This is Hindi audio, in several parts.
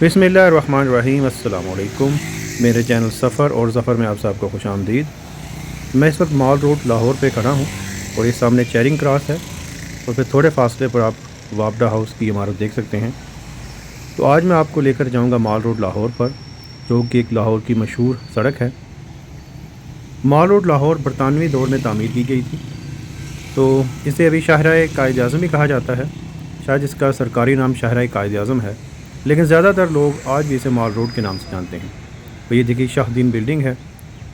बिस्मिल्लाहिर्रहमानिर्रहीम। अस्सलाम वालेकुम। मेरे चैनल सफ़र और ज़फ़र में आप सबको खुश आमदीद। मैं इस वक्त मॉल रोड लाहौर पे खड़ा हूँ और ये सामने चेरिंग क्रॉस है और फिर थोड़े फासले पर आप वापडा हाउस की इमारत देख सकते हैं। तो आज मैं आपको लेकर जाऊँगा मॉल रोड लाहौर पर, जो कि एक लाहौर की मशहूर सड़क है। मॉल रोड लाहौर बरतानवी दौर में तामीर की गई थी, तो इसे अभी शाहराए कायद-ए-आज़म ही कहा जाता है। शायद इसका सरकारी नाम शाहराए कायद-ए-आज़म है, लेकिन ज़्यादातर लोग आज भी इसे मॉल रोड के नाम से जानते हैं। तो ये देखिए शाहदीन बिल्डिंग है,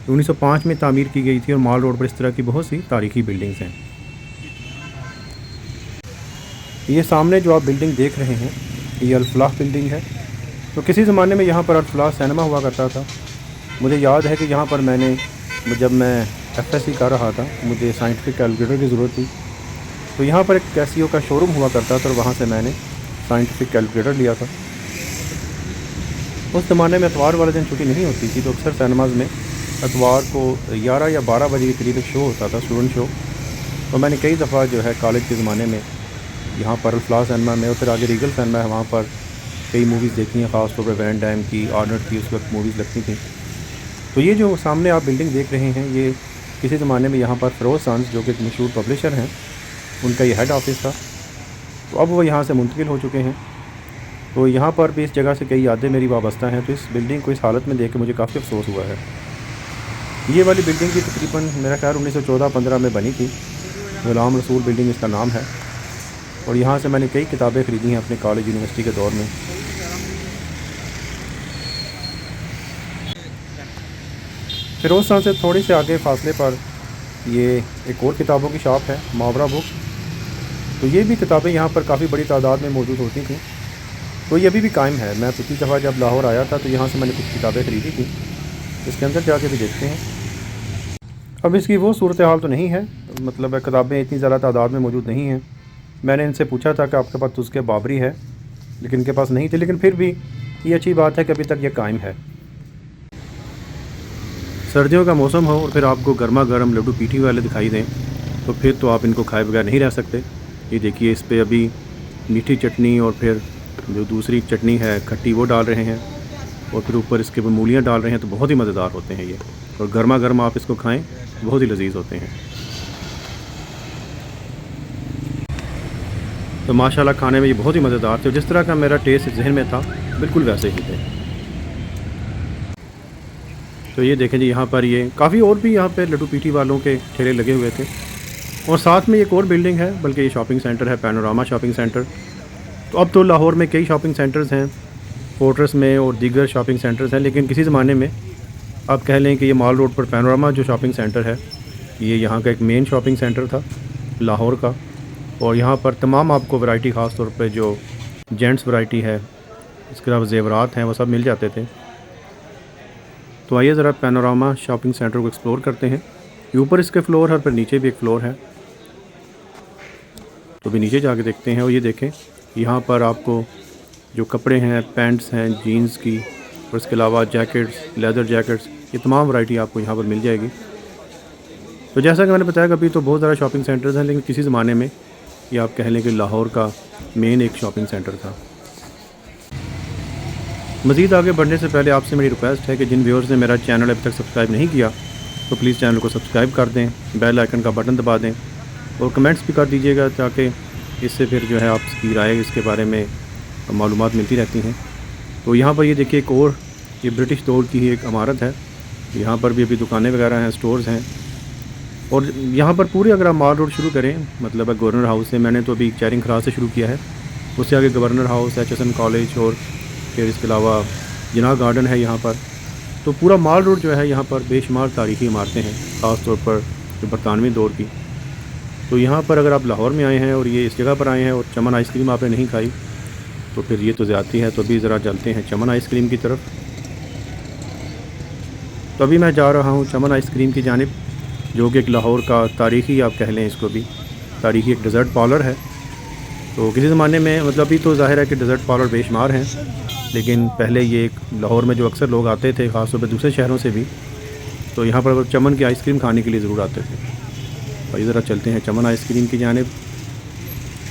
1905 में तामीर की गई थी और मॉल रोड पर इस तरह की बहुत सी तारीखी बिल्डिंग्स हैं। ये सामने जो आप बिल्डिंग देख रहे हैं, ये अल-फलाह बिल्डिंग है। तो किसी ज़माने में यहाँ पर अल-फलाह सिनेमा हुआ करता था। मुझे याद है कि यहाँ पर जब मैं एफएससी कर रहा था, मुझे साइंटिफिक कैलकुलेटर की ज़रूरत थी। तो यहाँ पर एक कैसियो का शोरूम हुआ करता था और वहाँ से मैंने साइंटिफिक कैलकुलेटर लिया था। उस ज़माने में इतवार वाले दिन छुट्टी नहीं होती थी, तो अक्सर सिनेमाज़ में इतवार को 11 या 12 बजे के करीब एक शो होता था, स्टूडेंट शो। तो मैंने कई दफ़ा जो है कॉलेज के ज़माने में यहाँ पर अल-फलाह सिनेमा में और फिर आगे रीगल सिनेमा है, वहाँ पर कई मूवीज़ देखी हैं, ख़ास तौर पर वैन डैम की, आर्नल्ड की उस वक्त मूवीज़ लगती थी। तो ये जो सामने आप बिल्डिंग देख रहे हैं, ये किसी ज़माने में यहाँ पर फ़िरोज़ सन्स, जो कि एक मशहूर पब्लिशर हैं, उनका ये हेड ऑफ़िस था। तो अब वो यहाँ से मुंतकिल हो चुके हैं। तो यहाँ पर भी इस जगह से कई यादें मेरी वाबस्ता हैं। तो इस बिल्डिंग को इस हालत में देख के मुझे काफ़ी अफसोस हुआ है। ये वाली बिल्डिंग की तकरीबन मेरा ख्याल 1914-15 में बनी थी। ग़ुलाम रसूल बिल्डिंग इसका नाम है और यहाँ से मैंने कई किताबें ख़रीदी हैं अपने कॉलेज यूनिवर्सिटी के दौर में। फ़िरोज़ सन्स से थोड़ी से आगे फासले पर ये एक और किताबों की शॉप है, मावरा बुक। तो ये भी किताबें यहाँ पर काफ़ी बड़ी तादाद में मौजूद होती थी। तो ये अभी भी कायम है। मैं पिछली दफ़ा जब लाहौर आया था तो यहाँ से मैंने कुछ किताबें ख़रीदी थी। इसके अंदर जाके भी देखते हैं। अब इसकी वो सूरत हाल तो नहीं है, मतलब किताबें इतनी ज़्यादा तादाद में मौजूद नहीं हैं। मैंने इनसे पूछा था कि आपके पास तुज़के बाबरी है, लेकिन इनके पास नहीं थी। लेकिन फिर भी ये अच्छी बात है कि अभी तक ये कायम है। सर्दियों का मौसम हो और फिर आपको गर्मा गर्म लड्डू पीठी वाले दिखाई दें, तो फिर तो आप इनको खाए बगैर नहीं रह सकते। ये देखिए, इस पर अभी मीठी चटनी और फिर जो दूसरी चटनी है खट्टी, वो डाल रहे हैं और फिर ऊपर इसके मूलियाँ डाल रहे हैं। तो बहुत ही मज़ेदार होते हैं ये, और गर्मा गर्म आप इसको खाएं, बहुत ही लजीज होते हैं। तो माशाल्लाह खाने में ये बहुत ही मज़ेदार थे। जिस तरह का मेरा टेस्ट जहन में था, बिल्कुल वैसे ही थे। तो ये देखें जी, यहाँ पर ये काफ़ी और भी यहाँ पर लड्डू पीठी वालों के ठेले लगे हुए थे। और साथ में एक और बिल्डिंग है, बल्कि ये शॉपिंग सेंटर है, पैनोरामा शॉपिंग सेंटर। तो अब तो लाहौर में कई शॉपिंग सेंटर्स हैं, फोर्ट्रेस में और दीगर शॉपिंग सेंटर्स हैं, लेकिन किसी ज़माने में आप कह लें कि ये मॉल रोड पर पैनोरामा जो शॉपिंग सेंटर है, ये यहाँ का एक मेन शॉपिंग सेंटर था लाहौर का। और यहाँ पर तमाम आपको वैरायटी, ख़ास तौर पे जो जेंट्स वैरायटी है, इसके अलावा ज़ेवरात हैं, वो सब मिल जाते थे। तो आइए ज़रा पैनोरामा शॉपिंग सेंटर को एक्सप्लोर करते हैं। ऊपर इसके फ्लोर है और फिर नीचे भी एक फ़्लोर है, तो भी नीचे जाके देखते हैं। और ये देखें, यहाँ पर आपको जो कपड़े हैं, पैंट्स हैं जीन्स की, और इसके अलावा जैकेट्स, लेदर जैकेट्स, ये तमाम वैरायटी आपको यहाँ पर मिल जाएगी। तो जैसा कि मैंने बताया कि अभी तो बहुत ज़्यादा शॉपिंग सेंटर्स हैं, लेकिन किसी ज़माने में ये आप कह लें कि लाहौर का मेन एक शॉपिंग सेंटर था। मज़ीद आगे बढ़ने से पहले आपसे मेरी रिक्वेस्ट है कि जिन व्यूअर्स ने मेरा चैनल अभी तक सब्सक्राइब नहीं किया, तो प्लीज़ चैनल को सब्सक्राइब कर दें, बेल आइकन का बटन दबा दें और कमेंट्स भी कर दीजिएगा, ताकि इससे फिर जो है आपकी राय इसके बारे में मालूमात मिलती रहती हैं। तो यहाँ पर ये देखिए, एक और ये ब्रिटिश दौर की ही एक इमारत है। यहाँ पर भी अभी दुकानें वगैरह हैं, स्टोर्स हैं। और यहाँ पर पूरे अगर आप मॉल रोड शुरू करें, मतलब गवर्नर हाउस से, मैंने तो अभी चेरिंग क्रॉस से शुरू किया है, उससे आगे गवर्नर हाउस, HSN कॉलेज और फिर इसके अलावा जिनाह गार्डन है यहाँ पर। तो पूरा मॉल रोड जो है, यहाँ पर बेशुमार तारीख़ी इमारतें हैं, ख़ास तौर पर जो बरतानवी दौर की। तो यहाँ पर अगर आप लाहौर में आए हैं और ये इस जगह पर आए हैं और चमन आइसक्रीम आपने नहीं खाई, तो फिर ये तो ज़्यादती है। तो अभी ज़रा चलते हैं चमन आइसक्रीम की तरफ। तो अभी मैं जा रहा हूँ चमन आइसक्रीम की जानिब, जो कि एक लाहौर का तारीख़ी, आप कह लें इसको भी, तारीख़ी एक डेज़र्ट पार्लर है। तो किसी ज़माने में, मतलब अभी तो ज़ाहिर है कि डेज़र्ट पार्लर बेशुमार हैं, लेकिन पहले ये एक लाहौर में जो अक्सर लोग आते थे, ख़ास तौर पर दूसरे शहरों से भी, तो यहाँ पर चमन की आइसक्रीम खाने के लिए ज़रूर आते थे। और ज़रा चलते हैं चमन आइसक्रीम की जानिब।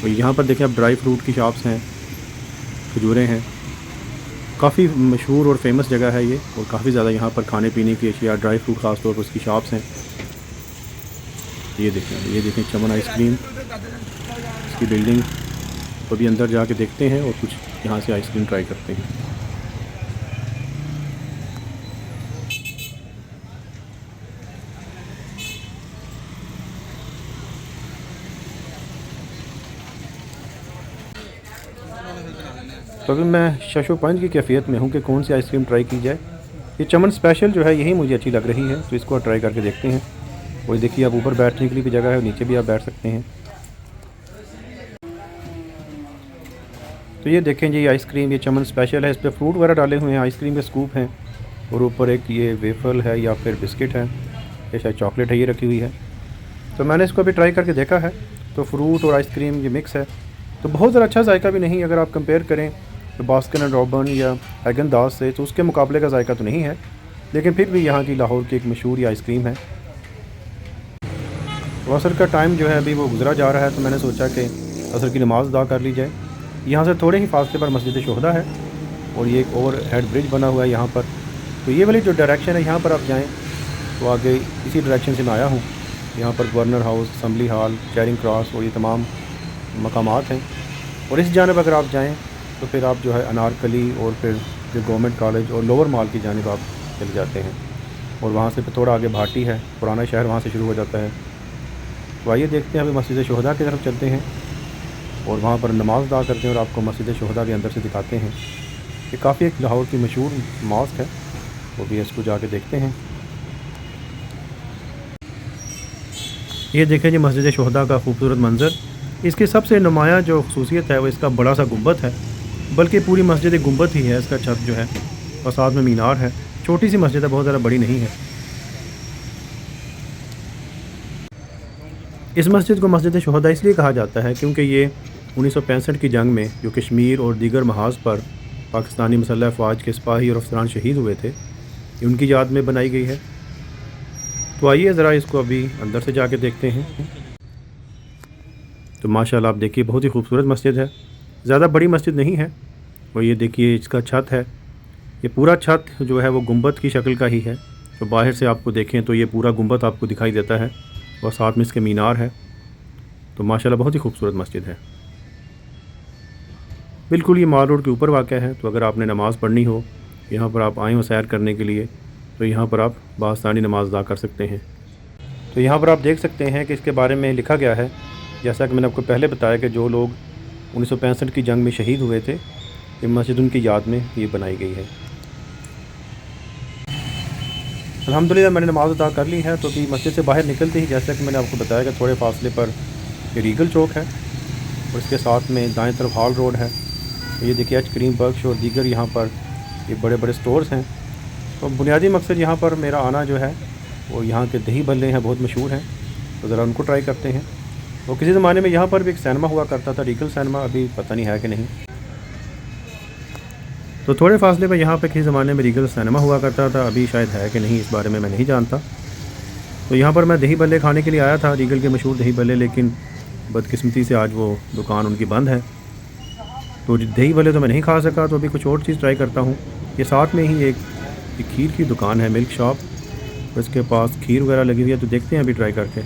तो यहाँ पर देखें आप, ड्राई फ्रूट की शॉप्स हैं, खजूरें हैं। काफ़ी मशहूर और फेमस जगह है ये, और काफ़ी ज़्यादा यहाँ पर खाने पीने की अशिया, ड्राई फ्रूट ख़ास तौर पर उसकी शॉप्स हैं। ये देखें चमन आइसक्रीम, इसकी बिल्डिंग। तो अभी अंदर जाके देखते हैं और कुछ यहाँ से आइसक्रीम ट्राई करते हैं। तो अभी मैं शशोपंज की कैफियत में हूँ कि कौन सी आइसक्रीम ट्राई की जाए। ये चमन स्पेशल जो है यही मुझे अच्छी लग रही है, तो इसको ट्राई करके देखते हैं। और देखिए आप ऊपर बैठने के लिए भी जगह है, नीचे भी आप बैठ सकते हैं। तो ये देखें जी आइसक्रीम, ये चमन स्पेशल है। इस पर फ्रूट वगैरह डाले हुए हैं, आइसक्रीम के स्कूप हैं, और ऊपर एक ये वेफल है या फिर बिस्किट है, ये शायद चॉकलेट है, ये रखी हुई है। तो मैंने इसको अभी ट्राई करके देखा है। तो फ्रूट और आइसक्रीम ये मिक्स है, तो बहुत ज़्यादा अच्छा जायका भी नहीं। अगर आप कंपेयर करें तो बास्किन एंड रॉबिन्स या हैगन-दाज़ से, तो उसके मुकाबले का जायका तो नहीं है, लेकिन फिर भी यहाँ की लाहौर की एक मशहूर ये आइसक्रीम है। तो असर का टाइम जो है अभी वो गुजरा जा रहा है, तो मैंने सोचा कि असर की नमाज़ अदा कर ली जाए। यहाँ से थोड़े ही फासले पर मस्जिद शोहदा है, और ये एक ओवर हेड ब्रिज बना हुआ है यहाँ पर। तो ये वाली जो डायरेक्शन है यहाँ पर आप जाएँ तो आगे इसी डायरेक्शन से मैं आया हूँ। यहाँ पर governor house, assembly hall, Charing Cross और ये तमाम मकामात हैं। और इस जानब अगर आप जाएँ तो फिर आप जो है अनारकली और फिर जो गवर्नमेंट कॉलेज और लोअर मॉल की जानिब आप चले जाते हैं, और वहाँ से फिर थोड़ा आगे भाटी है, पुराना शहर वहाँ से शुरू हो जाता है। तो आइए देखते हैं, अभी मस्जिद शोहदा की तरफ चलते हैं और वहाँ पर नमाज़ अदा करते हैं, और आपको मस्जिद शोहदा के अंदर से दिखाते हैं। ये काफ़ी एक लाहौर की मशहूर मॉस्क है, वो भी इसको जाके देखते हैं। ये देखें जी मस्जिद शोहदा का खूबसूरत मंज़र। इसकी सबसे नुमाया जो खसूसियत है वो इसका बड़ा सा गुंबद है, बल्कि पूरी मस्जिद एक गुंबद ही है। इसका छत जो है और साथ में मीनार है। छोटी सी मस्जिद है, बहुत ज़्यादा बड़ी नहीं है। इस मस्जिद को मस्जिद शोहदा इसलिए कहा जाता है क्योंकि ये 1965 की जंग में जो कश्मीर और दीगर महाज पर पाकिस्तानी मुसल्लह फ़ौज के सिपाही और अफसरान शहीद हुए थे, ये उनकी याद में बनाई गई है। तो आइए ज़रा इसको अभी अंदर से जाके देखते हैं। तो माशाल्लाह आप देखिए बहुत ही खूबसूरत मस्जिद है, ज़्यादा बड़ी मस्जिद नहीं है। और ये देखिए इसका छत है, ये पूरा छत जो है वो गुंबद की शक्ल का ही है। तो बाहर से आपको देखें तो ये पूरा गुंबद आपको दिखाई देता है, और साथ में इसके मीनार है। तो माशाल्लाह बहुत ही खूबसूरत मस्जिद है। बिल्कुल ये माल रोड के ऊपर वाक़ है। तो अगर आपने नमाज़ पढ़नी हो, यहाँ पर आप आए हो सैर करने के लिए, तो यहाँ पर आप बासानी नमाज अदा कर सकते हैं। तो यहाँ पर आप देख सकते हैं कि इसके बारे में लिखा गया है, जैसा कि मैंने आपको पहले बताया कि जो लोग 1965 की जंग में शहीद हुए थे, ये मस्जिद उनकी याद में ये बनाई गई है। अल्हम्दुलिल्लाह मैंने नमाज़ अदा कर ली है। तो अभी मस्जिद से बाहर निकलते ही जैसा कि मैंने आपको बताया कि थोड़े फासले पर ये रीगल चौक है, और इसके साथ में दाएं तरफ हॉल रोड है। ये देखिए आइसक्रीम बख्श और दीगर यहाँ पर ये बड़े बड़े स्टोर्स हैं। तो बुनियादी मकसद यहाँ पर मेरा आना जो है वो यहाँ के दही भल्ले हैं, बहुत मशहूर हैं, तो ज़रा उनको ट्राई करते हैं। तो किसी ज़माने में यहाँ पर भी एक सिनेमा हुआ करता था, रीगल सिनेमा, अभी पता नहीं है कि नहीं। तो थोड़े फासले पर यहाँ पे किसी ज़माने में रीगल सिनेमा हुआ करता था, अभी शायद है कि नहीं, इस बारे में मैं नहीं जानता। तो यहाँ पर मैं दही भल्ले खाने के लिए आया था, रीगल के मशहूर दही भल्ले, लेकिन बदकिस्मती से आज वो दुकान उनकी बंद है। तो दही भल्ले तो मैं नहीं खा सका, तो अभी कुछ और चीज़ ट्राई करता हूँ। ये साथ में ही एक खीर की दुकान है, मिल्क शॉप, और इसके पास खीर वगैरह लगी हुई है, तो देखते हैं अभी ट्राई करके।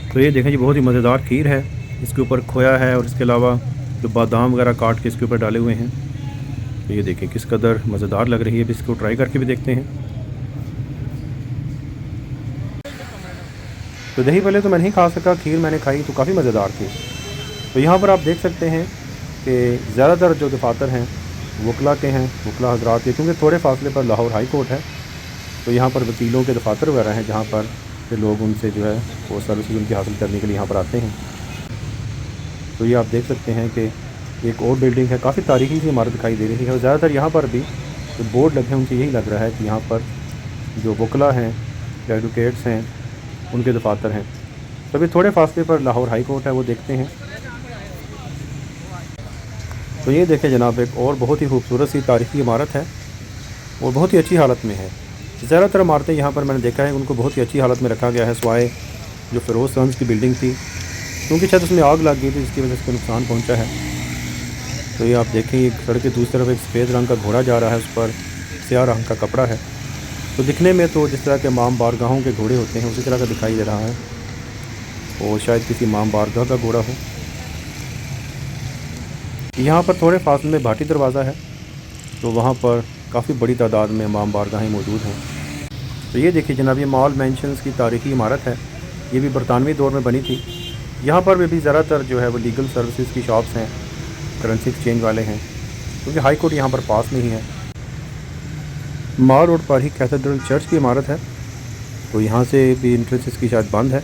तो ये देखें जी बहुत ही मज़ेदार खीर है, इसके ऊपर खोया है और इसके अलावा जो बादाम वगैरह काट के इसके ऊपर डाले हुए हैं। तो ये देखें किस कदर मज़ेदार लग रही है, इसको ट्राई करके भी देखते हैं। तो दही भल्ले तो मैं नहीं खा सका, खीर मैंने खाई तो काफ़ी मज़ेदार थी। तो यहाँ पर आप देख सकते हैं कि ज़्यादातर जो दफातर हैं वकला के हैं, वकला हजरात के, क्योंकि थोड़े फासले पर लाहौर हाई कोर्ट है। तो यहाँ पर वकीलों के दफातर वगैरह हैं, जहाँ पर के लोग उनसे जो है वो सर्विस उनकी हासिल करने के लिए यहाँ पर आते हैं। तो ये आप देख सकते हैं कि एक और बिल्डिंग है, काफ़ी तारीखी सी इमारत दिखाई दे रही है, और ज़्यादातर यहाँ पर भी जो बोर्ड लगे हैं उनसे यही लग रहा है कि यहाँ पर जो वकला हैं, एडवोकेट्स हैं, उनके दफातर हैं। तो अभी थोड़े फासले पर लाहौर हाई कोर्ट है, वो देखते हैं। तो ये देखें जनाब, एक और बहुत ही खूबसूरत सी तारीखी इमारत है और बहुत ही अच्छी हालत में है। ज़्यादातर इमारतें यहाँ पर मैंने देखा है उनको बहुत ही अच्छी हालत में रखा गया है, सिवाय जो फ़िरोज़ सन्स की बिल्डिंग थी, क्योंकि शायद उसमें आग लग गई थी, जिसकी वजह से नुकसान पहुँचा है। तो ये आप देखें, ये सड़क के दूसरी तरफ एक सफ़ेद रंग का घोड़ा जा रहा है, उस पर स्याह रंग का कपड़ा है। तो दिखने में तो जिस तरह के इमाम बारगाहों के घोड़े होते हैं उसी तरह का दिखाई दे रहा है, और शायद किसी इमाम बारगाह का घोड़ा हो। यहाँ पर थोड़े फासले में भाटी दरवाज़ा है, तो वहाँ पर काफ़ी बड़ी तादाद में इमाम बारगाहें मौजूद हैं। तो ये देखिए जनाब, ये मॉल मेंशंस की तारीखी इमारत है। ये भी बरतानवी दौर में बनी थी। यहाँ पर भी ज़्यादातर जो है वो लीगल सर्विसेज की शॉप्स हैं, करेंसी एक्सचेंज वाले हैं, क्योंकि हाई कोर्ट यहाँ पर पास में ही है। मॉल रोड पर ही कैथेड्रल चर्च की इमारत है, तो यहाँ से भी एंट्रेंस इसकी शायद बंद है,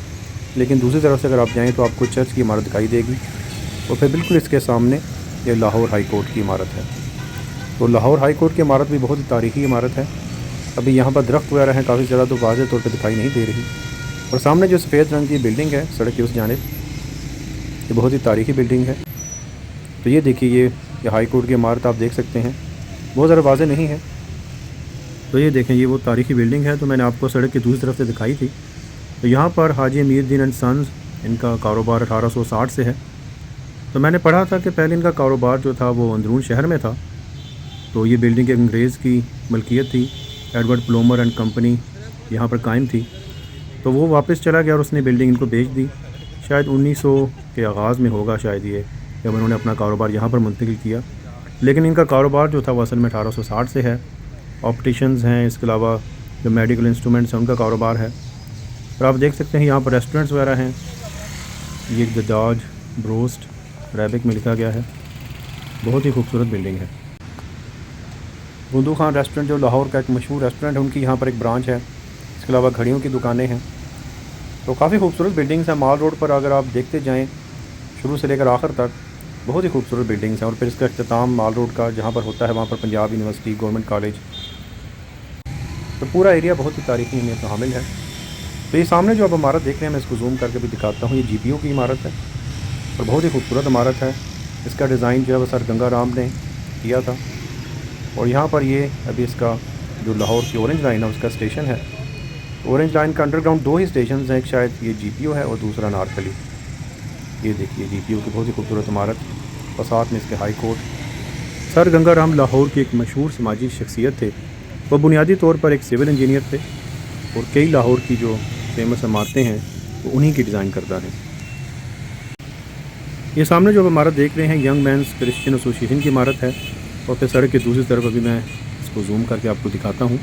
लेकिन दूसरी तरफ से अगर आप जाएँ तो आपको चर्च की इमारत दिखाई देगी। और फिर बिल्कुल इसके सामने ये लाहौर हाई कोर्ट की इमारत है। तो लाहौर हाई कोर्ट की इमारत भी बहुत ही तारीखी इमारत है। अभी यहाँ पर दरख्त वगैरह हैं काफ़ी ज़्यादा, तो वाज़ेह तौर पर दिखाई नहीं दे रही। और सामने जो सफ़ेद रंग की बिल्डिंग है सड़क की उस जानिब, ये बहुत ही तारीखी बिल्डिंग है। तो ये देखिए, ये हाई कोर्ट की इमारत आप देख सकते हैं, बहुत ज़्यादा वाज़ेह नहीं है। तो ये देखें, ये वो तारीखी बिल्डिंग है, तो मैंने आपको सड़क की दूसरी तरफ से दिखाई थी। तो यहाँ पर हाजी अमीरुद्दीन एंड सन्स, इनका कारोबार 1860 से है। तो मैंने पढ़ा था कि पहले इनका कारोबार जो था वो अंदरून शहर में था। तो ये बिल्डिंग एक अंग्रेज़ की मलकियत थी, एडवर्ड प्लोमर एंड कंपनी यहाँ पर कायम थी। तो वो वापस चला गया और उसने बिल्डिंग इनको बेच दी। शायद 1900 के आगाज़ में होगा शायद ये, जब उन्होंने अपना कारोबार यहाँ पर मुंतकिल किया। लेकिन इनका कारोबार जो था वो असल में 1860 से है। ऑप्टिशंस हैं, इसके अलावा जो मेडिकल इंस्ट्रूमेंट्स हैं उनका कारोबार है। और आप देख सकते हैं यहाँ पर रेस्टोरेंट्स वगैरह हैं। ये दजाज ब्रोस्ट अरेबिक में लिखा गया है, बहुत ही खूबसूरत बिल्डिंग है। बुंदू खान रेस्टोरेंट जो लाहौर का एक मशहूर रेस्टोरेंट है, उनकी यहाँ पर एक ब्रांच है। इसके अलावा घड़ियों की दुकानें हैं। तो काफ़ी खूबसूरत बिल्डिंग्स हैं मॉल रोड पर। अगर आप देखते जाएँ शुरू से लेकर आखिर तक, बहुत ही खूबसूरत बिल्डिंग्स हैं। और फिर इसका अख्ताम मॉल रोड का जहाँ पर होता है, वहाँ पर पंजाब यूनिवर्सिटी, गवर्नमेंट कॉलेज, तो पूरा एरिया बहुत ही तारीखी अहमियत का हामिल है। तो ये सामने जो आप इमारत देख रहे हैं, मैं इसको जूम करके भी दिखाता हूँ। ये GPO की इमारत है और बहुत ही खूबसूरत इमारत है। इसका डिज़ाइन जो है वो सर गंगा राम ने किया था। और यहाँ पर ये अभी इसका जो लाहौर की ऑरेंज लाइन है उसका स्टेशन है। ऑरेंज लाइन का अंडरग्राउंड 2 ही स्टेशन हैं, एक शायद ये GPO है और दूसरा नारकली। ये देखिए GPO की बहुत ही खूबसूरत इमारत, और साथ में इसके high court. Sir Ganga Ram Lahore के एक मशहूर समाजी शख्सियत थे। वो बुनियादी तौर पर एक सिविल इंजीनियर थे, और कई लाहौर की जो फेमस इमारतें हैं वो उन्हीं की डिज़ाइन करता है। ये सामने जो इमारत देख रहे हैं यंग मैंस क्रिश्चियन एसोसिएशन की इमारत है। और फिर सड़क की दूसरी तरफ अभी मैं इसको जूम करके आपको दिखाता हूँ।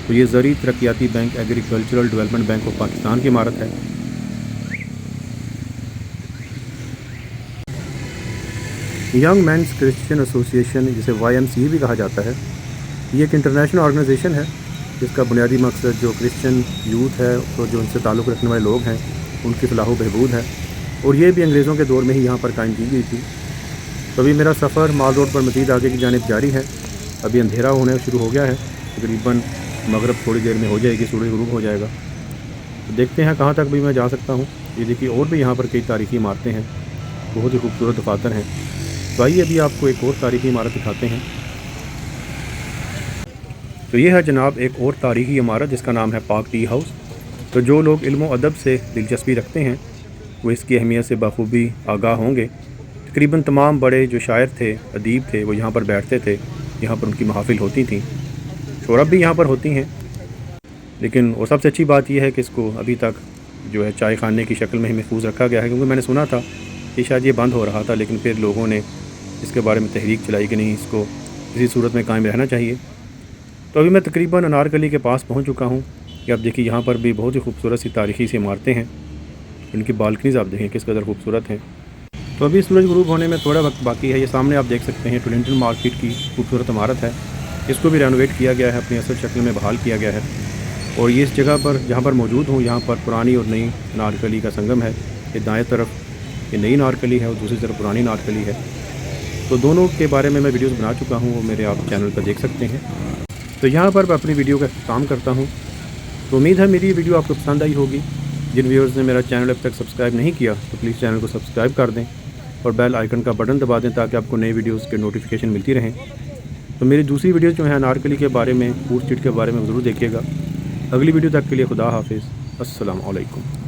तो ये Zarai Taraqiati bank, agricultural development bank of Pakistan की इमारत है। यंग मैंस क्रिश्चियन एसोसिएशन, जिसे YMCA भी कहा जाता है, ये एक इंटरनेशनल ऑर्गेनाइजेशन है जिसका बुनियादी मकसद जो क्रिश्चियन यूथ है, तो जो उनसे ताल्लुक़ रखने वाले लोग हैं, उनकी फलाह बहबूद है। और ये भी अंग्रेज़ों के दौर में ही यहाँ पर कायम की गई थी। तो अभी मेरा सफ़र मॉल रोड पर मज़ीद आगे की जानिब जारी है। अभी अंधेरा होने शुरू हो गया है, तकरीबन मगरिब थोड़ी देर में हो जाएगी, सूरज गुरूब हो जाएगा। तो देखते हैं कहाँ तक भी मैं जा सकता हूँ। ये देखिए, और भी यहाँ पर कई तारीखी इमारतें हैं, बहुत ही खूबसूरत दफातर हैं। तो आइए अभी आपको एक और तारीखी इमारत दिखाते हैं। तो ये है जनाब एक और तारीखी इमारत जिसका नाम है पाक टी हाउस। तो जो लोग इल्म व अदब से दिलचस्पी रखते हैं वो इसकी अहमियत से बखूबी आगाह होंगे। तकरीबन तमाम बड़े जो शायर थे, अदीब थे, वो यहाँ पर बैठते थे, यहाँ पर उनकी महफ़िल होती थी, और अब भी यहाँ पर होती हैं। लेकिन और सबसे अच्छी बात यह है कि इसको अभी तक जो है चाय खाने की शक्ल में ही महफूज रखा गया है, क्योंकि मैंने सुना था कि शायद ये बंद हो रहा था, लेकिन फिर लोगों ने इसके बारे में तहरीक चलाई कि नहीं, इसको किसी सूरत में कायम रहना चाहिए। तो अभी मैं तकरीबन अनारकली के पास पहुँच चुका हूँ। कि आप देखिए यहाँ पर भी बहुत ही खूबसूरत सी तारीखी सी इमारतें हैं। इनकी बालकनीज़ आप देखें किस कदर खूबसूरत हैं। तो अभी सूरज गुरूब होने में थोड़ा वक्त बाकी है। ये सामने आप देख सकते हैं टोरंटो मार्केट की खूबसूरत इमारत है। इसको भी रेनोवेट किया गया है, अपनी असल शक्ल में बहाल किया गया है। और ये इस जगह पर जहाँ पर मौजूद हूँ, यहाँ पर पुरानी और नई नारकली का संगम है। ये दाएँ तरफ ये नई नारकली है और दूसरी तरफ पुरानी नारकली है। तो दोनों के बारे में मैं वीडियोज़ बना चुका हूँ, वो मेरे आप चैनल पर देख सकते हैं। तो यहाँ पर मैं अपनी वीडियो का काम करता हूँ। तो उम्मीद है मेरी वीडियो आपको पसंद आई होगी। जिन व्यूअर्स ने मेरा चैनल अब तक सब्सक्राइब नहीं किया तो प्लीज़ चैनल को सब्सक्राइब कर दें और बेल आइकन का बटन दबा दें ताकि आपको नई वीडियोस के नोटिफिकेशन मिलती रहें। तो मेरी दूसरी वीडियो जो है अनारकली के बारे में, फूड स्ट्रीट के बारे में ज़रूर देखिएगा। अगली वीडियो तक के लिए खुदा हाफिज़। अस्सलाम वालेकुम।